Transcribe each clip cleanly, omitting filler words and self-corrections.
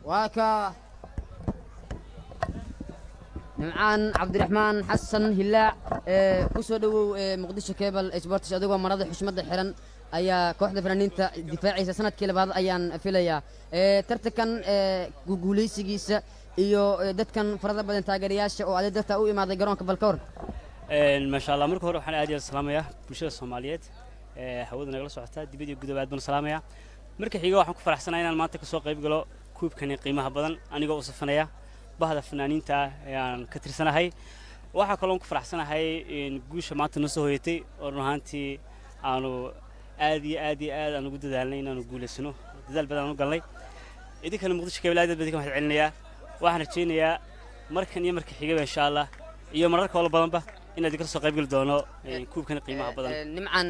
واكا نمعان عبد الرحمن حسن هلاع كسو دو مقدشة كيبل سبورتس أدوغو مرض حشمد الحرن أيا كوحدة فنانينتا دفاعي سنة كيلا بعض أيان فيليا ترتكن جوجوليسيجيس iyo dadkan farada badan taageerayaasha oo adeegta u imaaday garoonka Balkoor ما شاء الله مركو waxaan aad iyo salaamaya bulshada Soomaaliyeed hawada nagala socota dibadii gudabaad baan salaamaya marka xiga waxaan ku faraxsanahay inaan maanta ka soo qayb galo kuubkan qiimaha badan anigoo u safanaya bahda fanaaniinta ayaan ka tirsanahay waxa kale oo ku faraxsanahay in guusha maanta noo soo hoyatay oo runaantii aanu aad ugu dadaalnay inaanu guuleysano dadaal badan u galnay idinkana muqdisho ka wilaayada badika waxaan celinaya waxaan rajeynayaa markan iyo marka xiga insha Allah iyo mararka wala badanba in aad ka soo qayb gal doono kuubkan qiimaha badan nimcan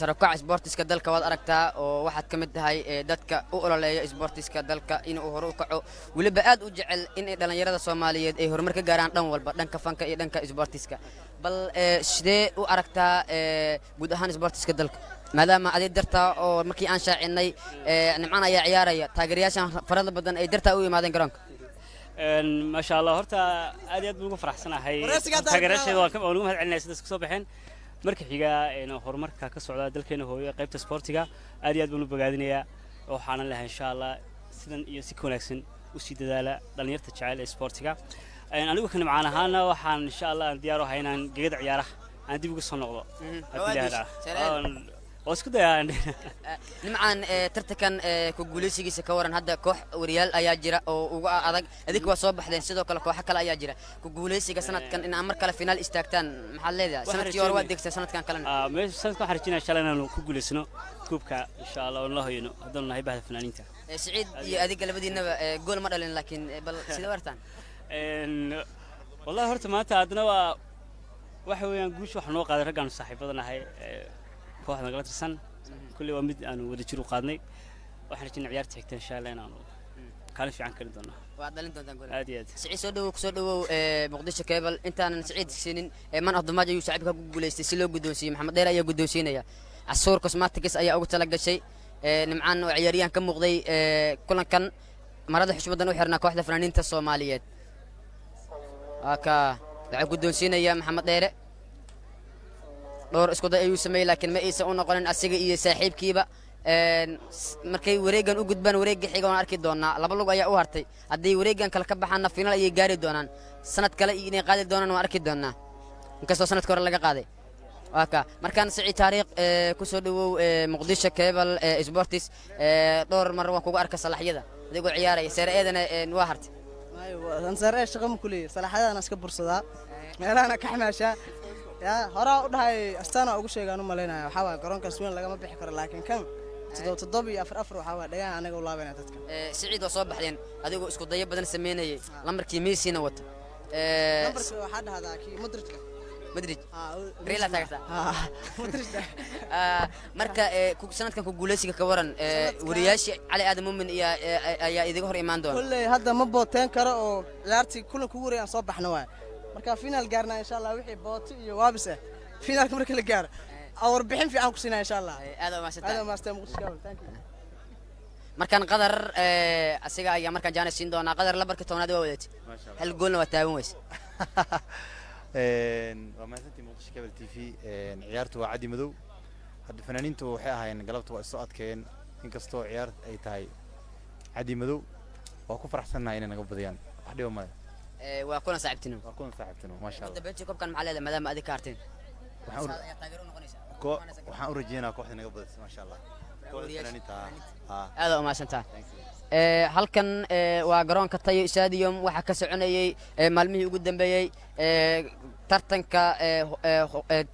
sarafka sportiska dalka wad aragtaa oo waxaad kamid tahay dadka u ololeeya sportiska dalka in uu hor u kaco waliba aad u jecel in dhalinyarada Soomaaliyeed ay horumar ka gaaraan dhan walba dhanka fanka iyo dhanka sportiska bal sidee u aragtaa guud ahaan sportiska dalka maadaama aad dartaa oo markii aan shaacinay nimcan ayaa ciyaaraya taageerayaashan farada badan ay dartaa u yimaadeen garoonka ما شاء الله هرتا aad ugu faraxsanahay taageerashada waan ugu mahad celinay sida isku soo baxeen marka xiga in horumarka ka socda dalkeena hooyo qaybta sportiga aad baan u bogaadinayaa waxaan leeyahay insha Allah sidan iyo si wanaagsan u sii dadaala dhalinyarta jacayl ee sportiga anigu kan macaan ahaana waxaan insha Allah diyaar u ahay inaan geeda ciyaaraha aan dib ugu soo noqdo واسكو يعني نمعان ترتكن كجوليسيجيس كورن هذا كوح وريال أياجرا أو أذق هذيك وصوب بحدين سيدو كلا كوح كلا أياجرا كجوليسيجا سنة كان إن أمر كلا فينال استاكتان محل ذا سنة يور وديك سنة كان كلا مش سنة كان حرجينا إن شاء الله إنه كجوليسنو كوبكا إن شاء الله والله ينو هذول نهاي بعد فنانين تا سعيد هذيك اللي بدينا جول مرة لكن بل سيدا ورتان والله هرت ما تعدنا وحوي نقولش وحنا قادر رجعنا صاحب بدنا هاي kooxda nagala tirsan kulli waa mid aan wada jiro qaadnay waxaan rajaynayaa ciyaarta xigta insha Allah inaanu kala fiican kari doono waa dalin doontaan gool aad iyo aad Siciid soo dhawow Muqdisho Cable intaan Siciid siinin man afdamaaj ayuu shacabka ku guuleystay si loo gudoonsiyo Maxamed Dheer ayaa gudoonsiinaya Casuur Cosmetics ayaa ugu tala gashay nimcaan oo ciyaaryahan ka muuqday kulankan marada xushmadan u xirnaa kooxda fanaaniinta Soomaaliyeed aka waxa gudoonsiinaya Maxamed Dheer دور اسكو دا ايو سمي لكن ما ايسا او نقولن اسيغا iyo saaxiibkiiba markay wareegan u gudbaan wareeg xiga waan arki doonaa laba lug ayaa u hartay hadii wareegan kala ka baxana final ay gaari doonaan sanad kale inay qaadi doonaan waan arki doonaa inkastoo sanadka hore laga qaaday waaka markaan Siciid taariikh ku soo dhawow Muqdisho Cable Sports door mar waan kugu arkay salaxyada adigoo ciyaaraya sareedana waa hartay aan saree shaqo ma kulii salaxyada iska bursadaa meelaha ka xamaasha يا هراء ده استنا أقول شيء قانون مالنا حاول قرن كسوين لقى بحكر لكن كم تضبي أفر وحاول ده أنا أقول لا بيناتك سعيد وصاب بعدين هذا اسكو ضيب بدن سمينه لمر كيميسي نوت لمر واحد هذا كي مدرج ريلا تاعتا مدرج ده مركا سنة كان كجوليسي كورن ورياش على آدم من يا إذا جهر إيمان دون كل هذا مبوتين كرا لارتي كل كوري أن صبح نواه marka final gaarna insha Allah wixii boot iyo waabisa finalka marka la gaaro awar bixin fiican ku siinaa insha Allah aad ma maasta Muqdisho thank you markan qadar asiga ayaa markan jaanis siin doona qadar la barka toonaad waa wadatay hal goolna waa taaban weys waa maasantii Muqdisho Cable TV ciyaartu waa cadi madow hadda fanaaniintu waxay ahaayeen galabta waa soo adkeen inkastoo ciyaar ay tahay cadi madow waa ku faraxsanahay inay naga badiyaan wax dhibo ma وكنا صعبتنا ما شاء الله دبيتي كوب كان معلله مدام ادي كارتين waxaan u rajeenaa kooxda naga badis ma sha Allah هذا ما سنتا halkan waa garoonka Tayo Stadium waxa ka soconayay maalmihii ugu dambeeyay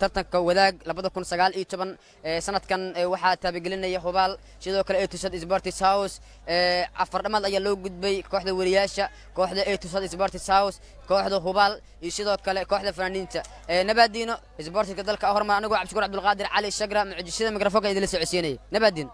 tartanka wadaag 2019 sanadkan waxa taabagelinaya Hubaal sidoo kale Etusad Sports House afar dhamaad ayaa loo gudbay kooxda wariyaasha kooxda Etusad Sports House kooxda Hubaal iyo sidoo kale kooxda fanaaniinta Nabadino Sportiska dalka hormar anigu Cabdi Shukr Abdul Qaadir Ali Shagra mucjisada mikrofoonka idin la socodsiinay Nabadino